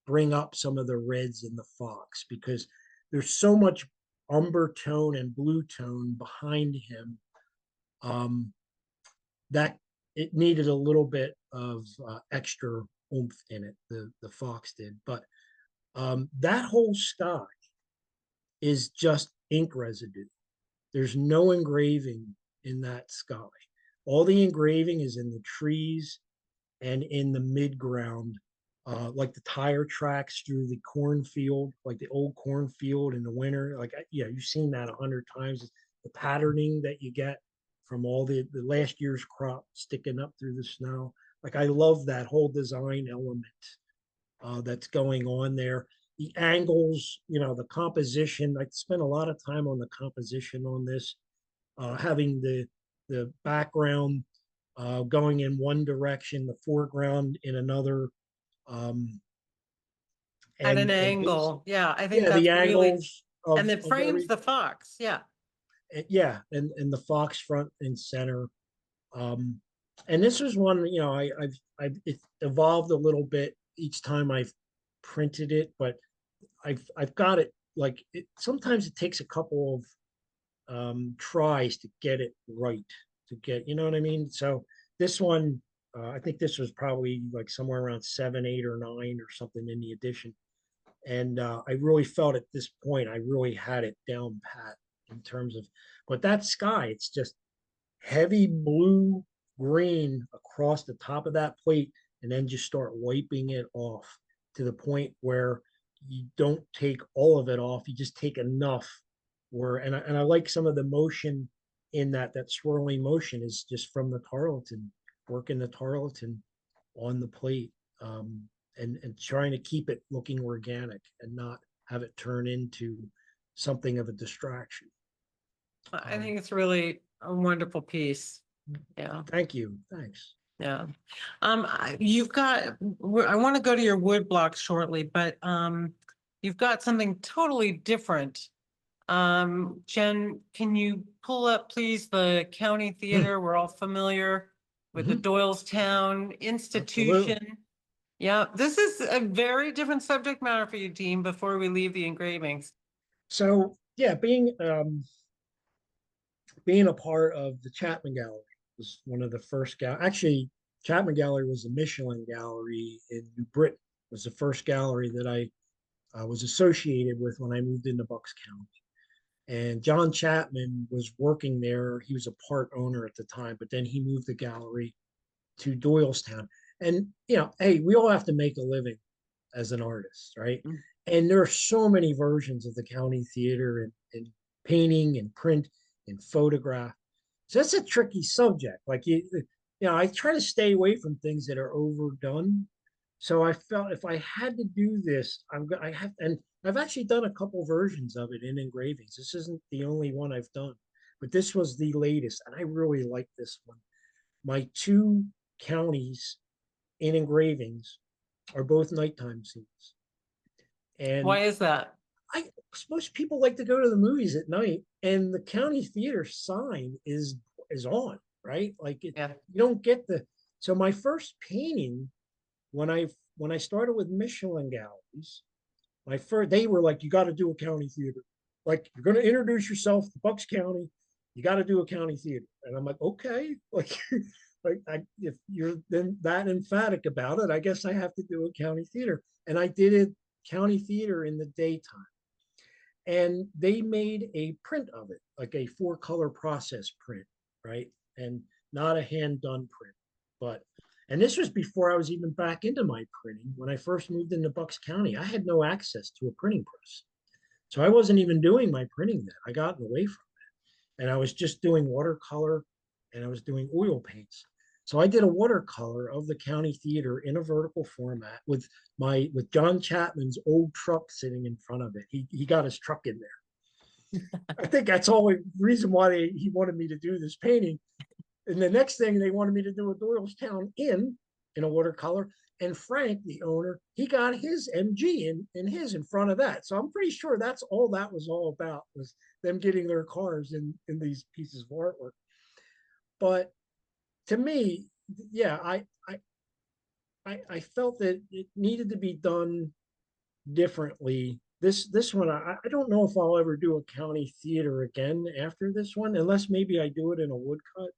[SPEAKER 3] bring up some of the reds in the fox, because there's so much umber tone and blue tone behind him, that it needed a little bit of extra oomph in it. The fox did, but that whole sky is just ink residue. There's no engraving in that sky. All the engraving is in the trees and in the midground, like the tire tracks through the cornfield, like the old cornfield in the winter. Like, yeah, you've seen that 100 times. The patterning that you get from all the last year's crop sticking up through the snow. Like, I love that whole design element that's going on there. The angles, you know, the composition. I spent a lot of time on the composition on this, having the background going in one direction, the foreground in another. Um,
[SPEAKER 1] At an
[SPEAKER 3] and
[SPEAKER 1] angle. Yeah, I think
[SPEAKER 3] yeah,
[SPEAKER 1] that's
[SPEAKER 3] the
[SPEAKER 1] really,
[SPEAKER 3] angles of,
[SPEAKER 1] and it
[SPEAKER 3] of
[SPEAKER 1] frames
[SPEAKER 3] every,
[SPEAKER 1] the fox. Yeah.
[SPEAKER 3] yeah, and the fox front and center. Um, and this was one, you know, I've it evolved a little bit each time I've printed it, but I've got it like sometimes it takes a couple of tries to get it right, to get, you know what I mean? So this one, I think this was probably like somewhere around 7, 8, or 9 or something in the edition. And I really felt at this point, I really had it down pat in terms of, but that sky, it's just heavy blue green across the top of that plate, and then just start wiping it off to the point where you don't take all of it off. You just take enough where, and I like some of the motion in that swirling motion is just from the tarlatan, working the tarlatan on the plate, and trying to keep it looking organic and not have it turn into something of a distraction.
[SPEAKER 1] I think it's really a wonderful piece. Yeah.
[SPEAKER 3] Thank you. Thanks.
[SPEAKER 1] Yeah. You've got, I want to go to your wood blocks shortly, but you've got something totally different. Jen, can you pull up, please, the county theater? We're all familiar with the Doylestown institution.
[SPEAKER 3] Absolutely.
[SPEAKER 1] Yeah, this is a very different subject matter for you, Dean, before we leave the engravings.
[SPEAKER 3] So yeah, being a part of the Chapman Gallery was one of the first actually, Chapman Gallery was a Michelin gallery in New Britain. It was the first gallery that I was associated with when I moved into Bucks County. And John Chapman was working there. He was a part owner at the time, but then he moved the gallery to Doylestown. And, you know, hey, we all have to make a living as an artist, right?
[SPEAKER 1] Mm.
[SPEAKER 3] And there are so many versions of the county theater and painting and print and photograph. So that's a tricky subject. Like you know, I try to stay away from things that are overdone. So I felt if I had to do this, I have, and I've actually done a couple versions of it in engravings. This isn't the only one I've done, but this was the latest, and I really like this one. My two counties in engravings are both nighttime scenes.
[SPEAKER 1] Why
[SPEAKER 3] And
[SPEAKER 1] is that?
[SPEAKER 3] I most people like to go to the movies at night, and the county theater sign is on, right? Like
[SPEAKER 1] Yeah.
[SPEAKER 3] you don't get the. So my first painting, when I started with Michelin galleries, they were like, you got to do a county theater. Like, you're going to introduce yourself to Bucks County, you got to do a county theater. And I'm like, okay, like, if you're then that emphatic about it, I guess I have to do a county theater. And I did it county theater in the daytime. And they made a print of it, like a 4-color process print, right? And not a hand done print. But and this was before I was even back into my printing. When I first moved into Bucks County, I had no access to a printing press. So I wasn't even doing my printing then. I gotten away from it. And I was just doing watercolor and I was doing oil paints. So I did a watercolor of the county theater in a vertical format with John Chapman's old truck sitting in front of it. He got his truck in there. I think that's all the reason why he wanted me to do this painting. And the next thing they wanted me to do a Doylestown in a watercolor. And Frank, the owner, he got his MG in front of that. So I'm pretty sure that's all that was all about, was them getting their cars in these pieces of artwork. But to me, yeah, I felt that it needed to be done differently. This one, I don't know if I'll ever do a county theater again after this one, unless maybe I do it in a woodcut.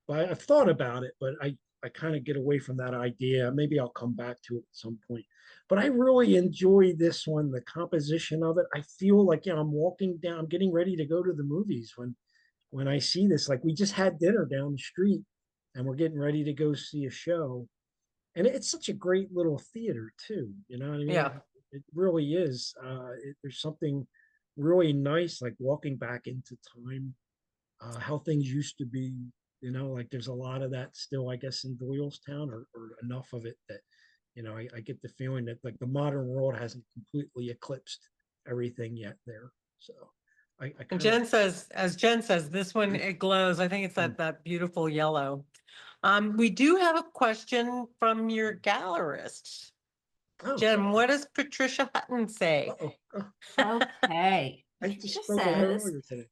[SPEAKER 3] But I've thought about it, but I kind of get away from that idea. Maybe I'll come back to it at some point. But I really enjoy this one, the composition of it. I feel like, I'm walking down, I'm getting ready to go to the movies when I see this. Like, we just had dinner down the street and we're getting ready to go see a show. And it's such a great little theater too. You know what I mean?
[SPEAKER 1] Yeah.
[SPEAKER 3] It really is. There's something really nice, like walking back into time, how things used to be. Like there's a lot of that still, I guess, in Doylestown, or enough of it that, I get the feeling that like the modern world hasn't completely eclipsed everything yet there. So I
[SPEAKER 1] And
[SPEAKER 3] kind
[SPEAKER 1] Jen says, as Jen says, this one, it glows. I think it's that beautiful yellow. We do have a question from your gallerist.
[SPEAKER 3] of,
[SPEAKER 1] Jen, what does Patricia Hutton say?
[SPEAKER 2] Okay.
[SPEAKER 3] I
[SPEAKER 2] Patricia
[SPEAKER 3] just spoke with her
[SPEAKER 2] says,
[SPEAKER 3] earlier today.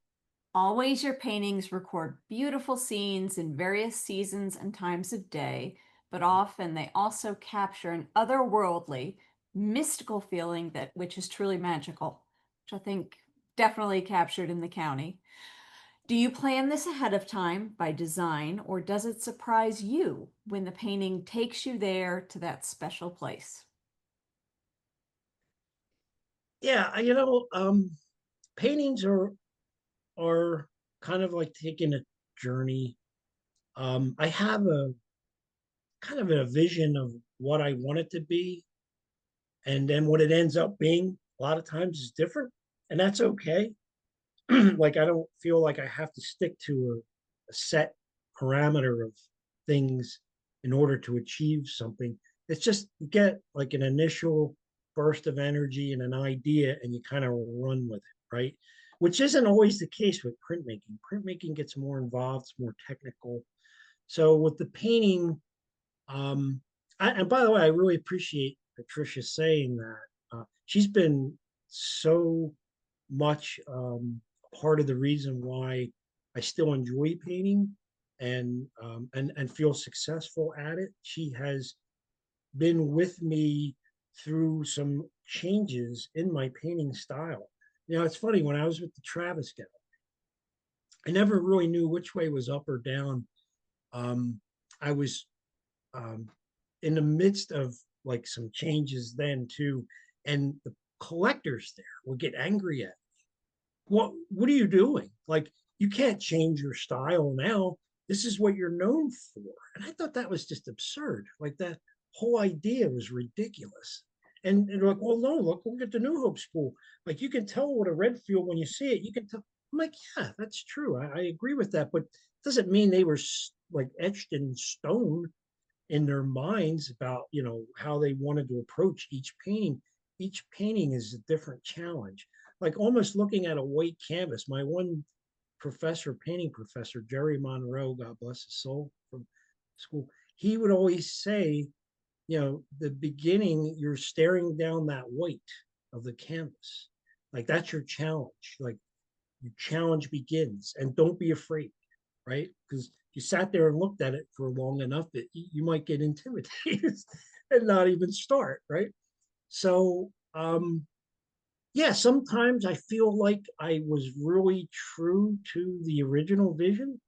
[SPEAKER 2] always your paintings record beautiful scenes in various seasons and times of day, but often they also capture an otherworldly, mystical feeling which is truly magical, which I think definitely captured in the county. Do you plan this ahead of time by design, or does it surprise you when the painting takes you there to that special place?
[SPEAKER 3] Yeah, paintings are kind of like taking a journey. I have a kind of a vision of what I want it to be, and then what it ends up being a lot of times is different, and that's okay. Like, I don't feel like I have to stick to a set parameter of things in order to achieve something. It's just you get like an initial burst of energy and an idea, and you kind of run with it, right? Which isn't always the case with printmaking. Printmaking gets more involved, it's more technical. So with the painting, and by the way, I really appreciate Patricia saying that. She's been so much part of the reason why I still enjoy painting and feel successful at it. She has been with me through some changes in my painting style. It's funny, when I was with the Travis Gallery, I never really knew which way was up or down. I was um, in the midst of like some changes then too, and the collectors there would get angry at me. What are you doing? Like, you can't change your style now. This is what you're known for. And I thought that was just absurd. Like, that whole idea was ridiculous. And they're like, well, no, look at the New Hope School. Like, you can tell what a red field when you see it. You can tell. I'm like, yeah, that's true. I agree with that. But it doesn't mean they were like etched in stone in their minds about, how they wanted to approach each painting. Each painting is a different challenge. Like, almost looking at a white canvas. My one professor, painting professor, Jerry Monroe, God bless his soul, from school, he would always say, the beginning, you're staring down that white of the canvas. Like, that's your challenge. Like, your challenge begins, and don't be afraid, right? Because you sat there and looked at it for long enough that you might get intimidated and not even start, right? So, yeah, sometimes I feel like I was really true to the original vision,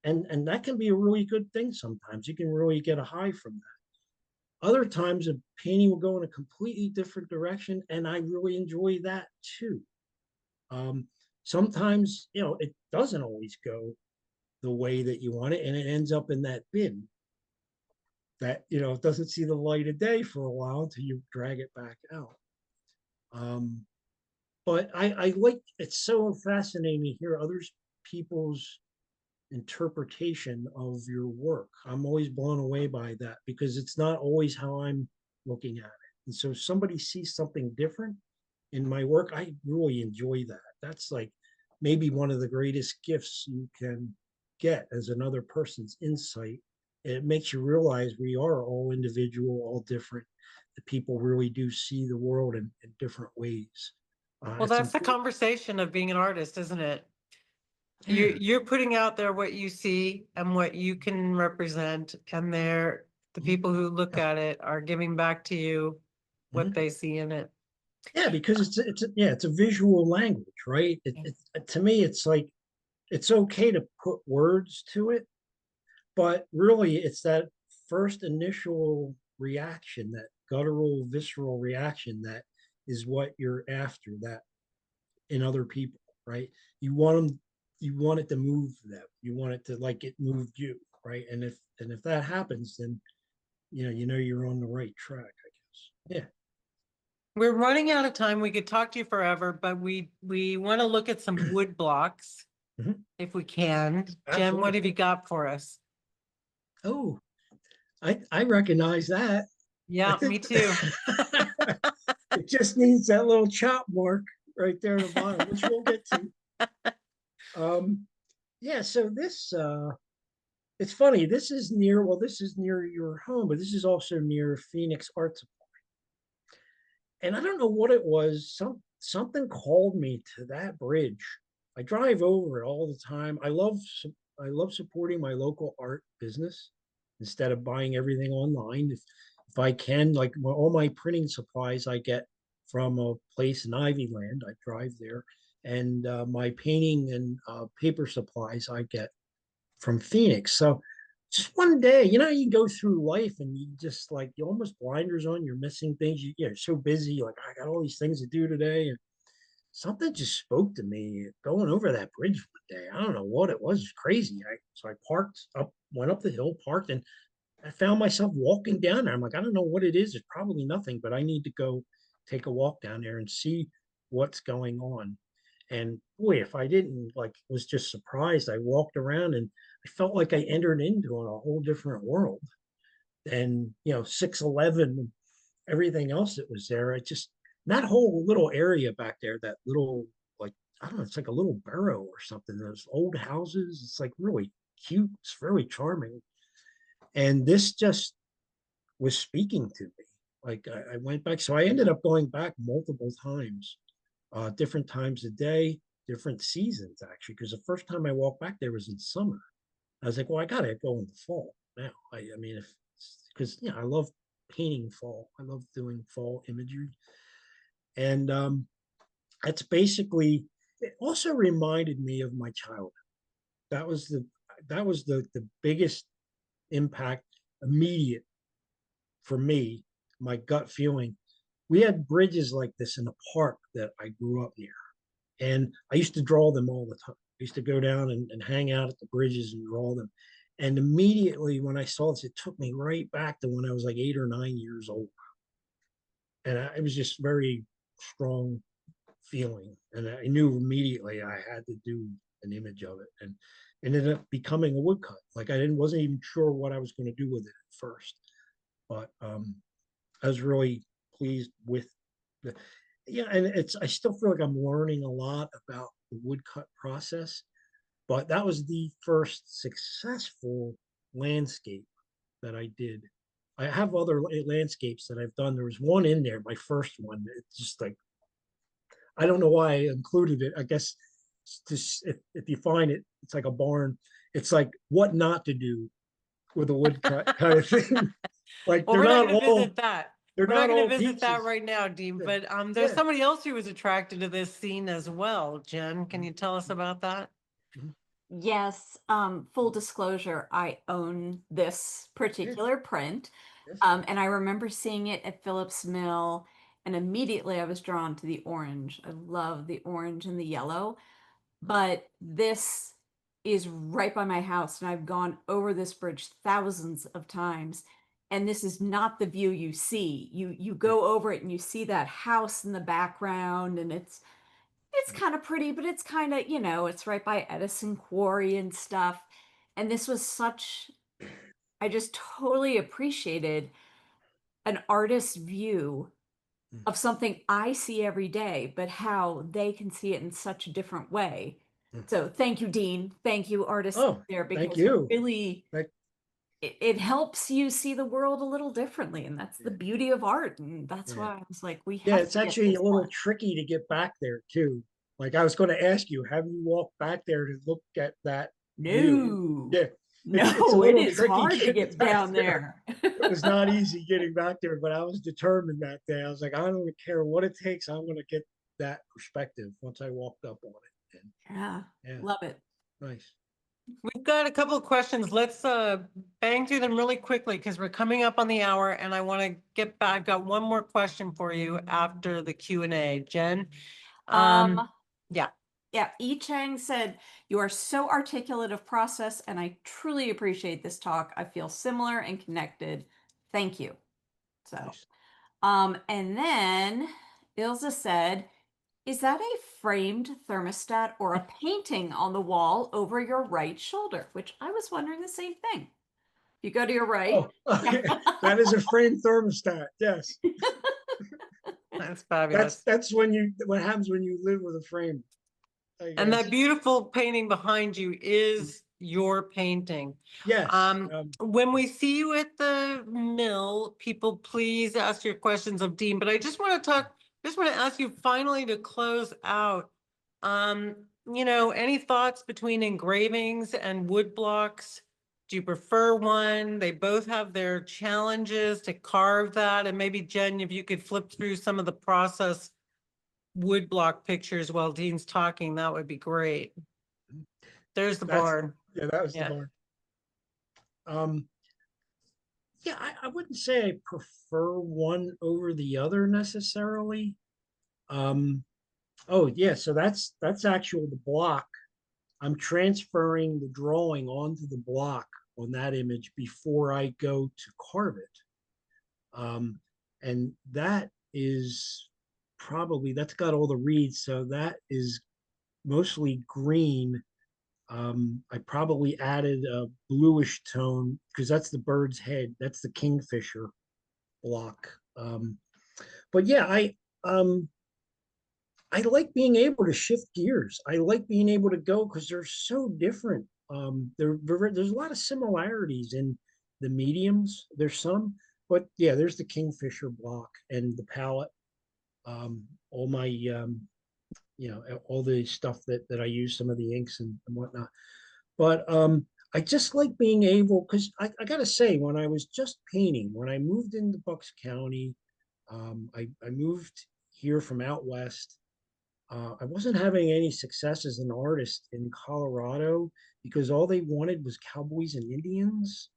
[SPEAKER 3] and that can be a really good thing. Sometimes you can really get a high from that. Other times a painting will go in a completely different direction, and I really enjoy that too. Sometimes, it doesn't always go the way that you want it, and it ends up in that bin that, it doesn't see the light of day for a while until you drag it back out. But I like, it's so fascinating to hear people's interpretation of your work. I'm always blown away by that because it's not always how I'm looking at it. And so if somebody sees something different in my work, I really enjoy that. That's like maybe one of the greatest gifts you can get as another person's insight. It makes you realize we are all individual, all different. The people really do see the world in different ways.
[SPEAKER 1] Well,
[SPEAKER 3] It's
[SPEAKER 1] that's the
[SPEAKER 3] important.
[SPEAKER 1] conversation of being an artist, isn't it?
[SPEAKER 3] Yeah.
[SPEAKER 1] You're putting out there what you see and what you can represent, and the people who look at it are giving back to you what
[SPEAKER 3] Mhm.
[SPEAKER 1] they see in it.
[SPEAKER 3] Yeah, because it's a visual language, right? To me, it's like it's okay to put words to it, but really, it's that first initial reaction, that guttural, visceral reaction, that is what you're after. That in other people, right? You want them, you want it to move them. You want it to like it moved you, right? And if that happens, then you know you're on the right track, I guess. Yeah.
[SPEAKER 1] We're running out of time. We could talk to you forever, but we want to look at some wood blocks
[SPEAKER 3] Mhm.
[SPEAKER 1] if we can. Jen, what
[SPEAKER 3] Absolutely.
[SPEAKER 1] have you got for us?
[SPEAKER 3] Oh, I recognize that.
[SPEAKER 1] Yeah, me too.
[SPEAKER 3] It just needs that little chop mark right there at the bottom, which we'll get to. Yeah, so this it's funny, this is near your home, but this is also near Phoenix Arts. And I don't know what it was. Something called me to that bridge. I drive over it all the time. I love supporting my local art business instead of buying everything online. If I can, like all my printing supplies I get from a place in Ivyland, I drive there, and my painting and paper supplies I get from Phoenix. So just one day, you go through life and you just like you almost blinders on, you're missing things. You're so busy, like I got all these things to do today. And something just spoke to me going over that bridge one day. I don't know what it was. It's crazy. So I parked up, went up the hill, parked, and I found myself walking down there. I'm like, I don't know what it is. It's probably nothing, but I need to go take a walk down there and see what's going on. And boy, if I didn't like was just surprised, I walked around and I felt like I entered into a whole different world. And 611, everything else that was there, it just that whole little area back there, that little like I don't know, it's like a little borough or something. Those old houses, it's like really cute. It's very charming. And this just was speaking to me. Like I went back, so I ended up going back multiple times, different times a day, different seasons actually. Because the first time I walked back there was in summer. I was like, well, I gotta go in the fall now. I mean, if because I love painting fall. I love doing fall imagery, and that's basically. It also reminded me of my childhood. That was the biggest impact, immediate for me, my gut feeling. We had bridges like this in a park that I grew up near. And I used to draw them all the time. I used to go down and hang out at the bridges and draw them. And immediately when I saw this, it took me right back to when I was like 8 or 9 years old. And it was just very strong feeling. And I knew immediately I had to do an image of it. And it ended up becoming a woodcut. Like wasn't even sure what I was going to do with it at first. But I was really pleased with the and I still feel like I'm learning a lot about the woodcut process, but that was the first successful landscape that I did. I have other landscapes that I've done. There was one in there, my first one. It's just like I don't know why I included it. I guess just if you find it, it's like a barn. It's like what not to do with a woodcut kind of thing. Like
[SPEAKER 1] Well, we're not going to visit that.
[SPEAKER 3] they're
[SPEAKER 1] We're not
[SPEAKER 3] not
[SPEAKER 1] going
[SPEAKER 3] all
[SPEAKER 1] to visit that
[SPEAKER 3] peaches.
[SPEAKER 1] right now, Dean,
[SPEAKER 3] Yeah.
[SPEAKER 1] but there's
[SPEAKER 3] Yeah.
[SPEAKER 1] somebody else who was attracted to this scene as well. Jen, can you tell us about that?
[SPEAKER 2] Yes, full disclosure, I own this particular print.
[SPEAKER 3] Yes.
[SPEAKER 2] And I remember seeing it at Phillips Mill, and immediately I was drawn to the orange. I love the orange and the yellow, but this is right by my house, and I've gone over this bridge thousands of times. And this is not the view you see. You go over it and you see that house in the background, and it's kind of pretty, but it's kind of, it's right by Edison Quarry and stuff. And this was I just totally appreciated an artist's view
[SPEAKER 3] Mm.
[SPEAKER 2] of something I see every day, but how they can see it in such a different way.
[SPEAKER 3] Mm.
[SPEAKER 2] So thank you, Dean. Thank you, artists
[SPEAKER 3] Oh,
[SPEAKER 2] there,
[SPEAKER 3] thank
[SPEAKER 2] because
[SPEAKER 3] you.
[SPEAKER 2] really
[SPEAKER 3] Thank-
[SPEAKER 2] it helps you see the world a little differently. And that's the
[SPEAKER 3] Yeah.
[SPEAKER 2] beauty of art. And that's
[SPEAKER 3] Yeah.
[SPEAKER 2] why I was like, we
[SPEAKER 3] Yeah,
[SPEAKER 2] have
[SPEAKER 3] it's
[SPEAKER 2] to get
[SPEAKER 3] actually
[SPEAKER 2] this
[SPEAKER 3] a little
[SPEAKER 2] one.
[SPEAKER 3] tricky to get back there too. Like I was going to ask you, have you walked back there to look at that view?
[SPEAKER 2] No,
[SPEAKER 3] Yeah, it's a
[SPEAKER 2] no, it
[SPEAKER 3] little
[SPEAKER 2] is
[SPEAKER 3] tricky
[SPEAKER 2] hard to
[SPEAKER 3] getting
[SPEAKER 2] get
[SPEAKER 3] back
[SPEAKER 2] down
[SPEAKER 3] there.
[SPEAKER 2] there.
[SPEAKER 3] It was not easy getting back there, but I was determined that day. I was like, I don't care what it takes. I'm going to get that perspective once I walked up on it. And
[SPEAKER 2] Yeah,
[SPEAKER 3] yeah,
[SPEAKER 2] love it.
[SPEAKER 3] nice.
[SPEAKER 1] We've got a couple of questions. Let's bang through them really quickly because we're coming up on the hour and I want to get back. I've got one more question for you after the Q&A. Jen? Yeah.
[SPEAKER 2] Yeah, Yi Chang said, "You are so articulate of process, and I truly appreciate this talk. I feel similar and connected. Thank you." So,
[SPEAKER 3] Nice.
[SPEAKER 2] and then Ilza said, "Is that a framed thermostat or a painting on the wall over your right shoulder?" Which I was wondering the same thing. If you go to your right,
[SPEAKER 3] Oh, okay. That is a frame thermostat. Yes.
[SPEAKER 1] That's fabulous.
[SPEAKER 3] That's what happens when you live with a frame. I
[SPEAKER 1] And
[SPEAKER 3] guess.
[SPEAKER 1] that beautiful painting behind you is your painting.
[SPEAKER 3] Yes.
[SPEAKER 1] When we see you at the mill, people please ask your questions of Dean, but I just want to ask you finally to close out. Any thoughts between engravings and wood blocks? Do you prefer one? They both have their challenges to carve that. And maybe Jen, if you could flip through some of the process wood block pictures while Dean's talking, that would be great. There's the
[SPEAKER 3] That's
[SPEAKER 1] barn.
[SPEAKER 3] yeah, that was the
[SPEAKER 1] Yeah.
[SPEAKER 3] barn. Yeah, I wouldn't say I prefer one over the other necessarily. Um, oh yeah, so that's actual the block. I'm transferring the drawing onto the block on that image before I go to carve it. And that is probably that's got all the reeds, so that is mostly green. I probably added a bluish tone because that's the bird's head. That's the kingfisher block. But yeah, um, I like being able to shift gears. I like being able to go because they're so different. There's a lot of similarities in the mediums. There's some, but yeah, there's the kingfisher block and the palette. All my all the stuff that I use, some of the inks and whatnot. But I just like being able, because I got to say, when I was just painting, when I moved into Bucks County, I moved here from out west. I wasn't having any success as an artist in Colorado because all they wanted was cowboys and Indians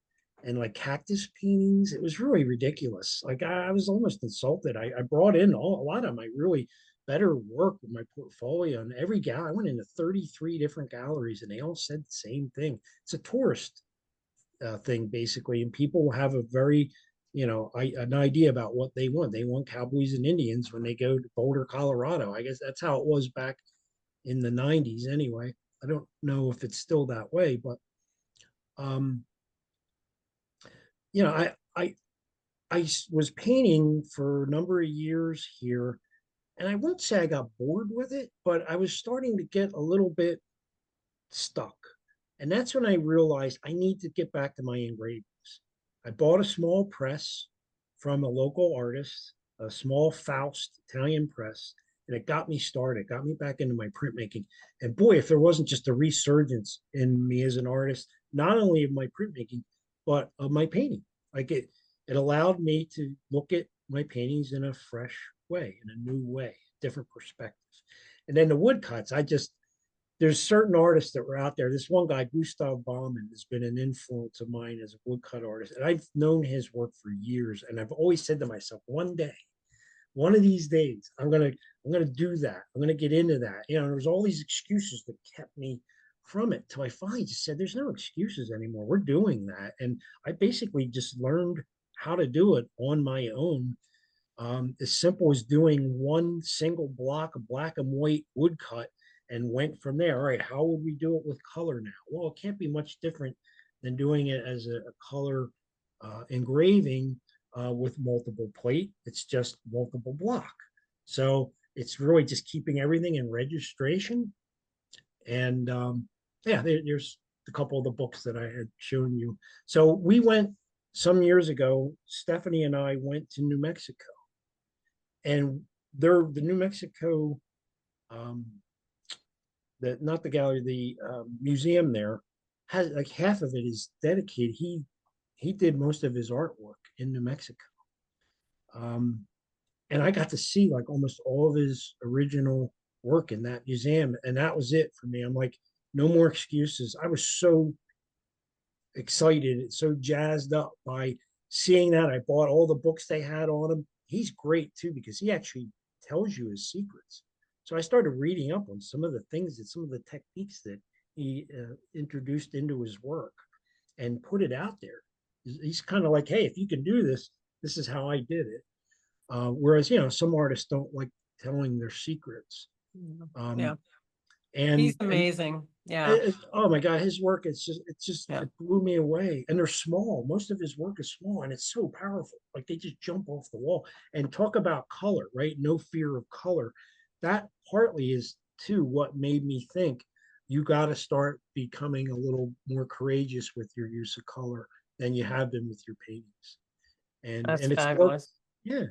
[SPEAKER 3] and like cactus paintings. It was really ridiculous. Like I was almost insulted. I brought in a lot of my really better work with my portfolio, and every gallery I went into 33 different galleries and they all said the same thing. It's a tourist thing basically, and people have a very an idea about what they want. They want cowboys and Indians when they go to Boulder, Colorado. I guess that's how it was back in the 90s anyway. I don't know if it's still that way, but um, you know, I was painting for a number of years here, and I won't say I got bored with it, but I was starting to get a little bit stuck. And that's when I realized I need to get back to my engravings. I bought a small press from a local artist, a small Faust Italian press, and it got me started, got me back into my printmaking. And boy, if there wasn't just a resurgence in me as an artist, not only of my printmaking, but of my painting. Like it allowed me to look at my paintings in a fresh way, in a new way, different perspective. And then the woodcuts, there's certain artists that were out there. This one guy, Gustav Baumann, has been an influence of mine as a woodcut artist. And I've known his work for years. And I've always said to myself, one day, one of these days, I'm gonna do that. I'm gonna get into that. There's all these excuses that kept me from it till I finally just said, there's no excuses anymore. We're doing that. And I basically just learned how to do it on my own. as simple as doing one single block of black and white woodcut and went from there. All right, how would we do it with color now? Well, it can't be much different than doing it as a color engraving with multiple plate. It's just multiple block. So it's really just keeping everything in registration. And yeah, there's a couple of the books that I had shown you. So we went some years ago, Stephanie and I went to New Mexico, and the New Mexico, um, not the gallery, the museum there has like half of it is dedicated. He did most of his artwork in New Mexico. Um, and I got to see like almost all of his original work in that museum, and that was it for me. I'm like, no more excuses. I was so excited, so jazzed up by seeing that. I bought all the books they had on him. He's great too because he actually tells you his secrets. So I started reading up on some of the things that some of the techniques that he introduced into his work and put it out there. He's kind of like, hey, if you can do this, this is how I did it. Whereas, some artists don't like telling their secrets.
[SPEAKER 1] Yeah.
[SPEAKER 3] And
[SPEAKER 1] He's amazing. Yeah.
[SPEAKER 3] oh my God, his work,
[SPEAKER 1] Yeah.
[SPEAKER 3] it blew me away. And they're small. Most of his work is small and it's so powerful. Like they just jump off the wall. And talk about color, right? No fear of color. That partly is too what made me think you got to start becoming a little more courageous with your use of color than you have been with your paintings.
[SPEAKER 1] That's
[SPEAKER 3] And it's worked.
[SPEAKER 1] fabulous.
[SPEAKER 3] Yeah.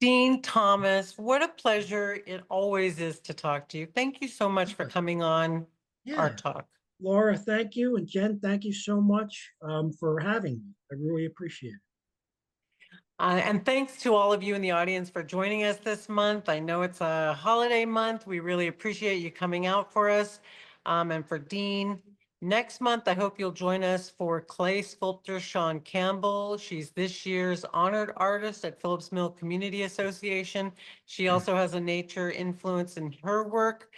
[SPEAKER 1] Dean Thomas, what a pleasure it always is to talk to you. Thank you so much for coming on
[SPEAKER 3] Yeah.
[SPEAKER 1] Art Talk.
[SPEAKER 3] Laura, thank you. And Jen, thank you so much for having me. I really appreciate it.
[SPEAKER 1] And thanks to all of you in the audience for joining us this month. I know it's a holiday month. We really appreciate you coming out for us. And for Dean, next month, I hope you'll join us for clay sculptor Sean Campbell. She's this year's honored artist at Phillips Mill Community Association. She also has a nature influence in her work.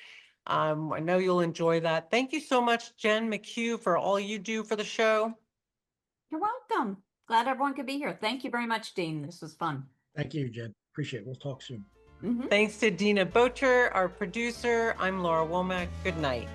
[SPEAKER 1] I know you'll enjoy that. Thank you so much, Jen McHugh, for all you do for the show.
[SPEAKER 2] You're welcome. Glad everyone could be here. Thank you very much, Dean. This was fun.
[SPEAKER 3] Thank you, Jen. Appreciate it. We'll talk soon.
[SPEAKER 2] Mm-hmm.
[SPEAKER 1] Thanks to Dina Bocher, our producer. I'm Laura Womack. Good night.